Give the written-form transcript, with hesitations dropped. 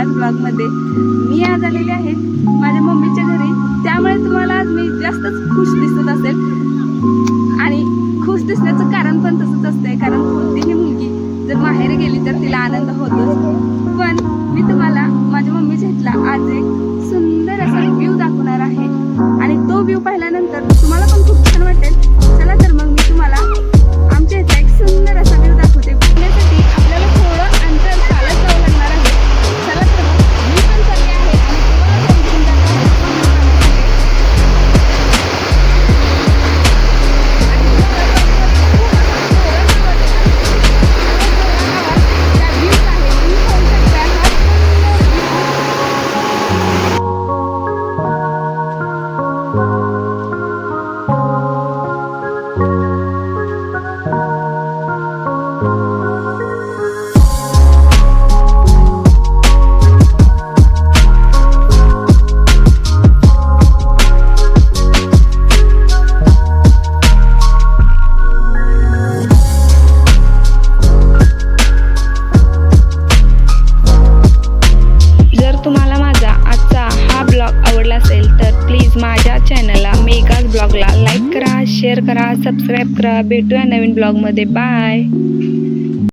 मेघाज ब्लॉगमध्ये. मी आज आलेले आहे माझ्या मम्मीच्या घरी, त्यामुळे तुम्हाला आज मी जास्तच खुश दिसत असेल. आणि खुश दिसण्याचं कारण पण तसंच असतंय, कारण कोणतीही मुलगी जर माहेर गेली तर तिला आनंद होतोच. पण मी तुम्हाला माझ्या मम्मीच्या इथला आज एक सुंदर असा व्ह्यू दाखवणार आहे आणि तो व्ह्यू पाहिल्यानंतर तुम्हाला पण खूप छान वाटेल. चला तर मग मी तुम्हाला आमच्या इथला एक सुंदर असा व्ह्यू दाखवते. बघण्यासाठी आपल्याला थोडं अंतर चालत जावं लागणार आहे. चला तर मग मी पण चालले आहे आणि तुम्हाला पण घेऊन जात आहे तो व्ह्यू पाहण्यासाठी. आणि त्या व्ह्यूज आहे तुम्ही पाहू शकता. हा तुम्हाला माझा आजचा हा ब्लॉग आवडला असेल तर प्लीज माझ्या चॅनलला मेघाज ब्लॉगला लाईक करा, शेअर करा, सबस्क्राईब करा. भेटूया नवीन ब्लॉगमध्ये. बाय.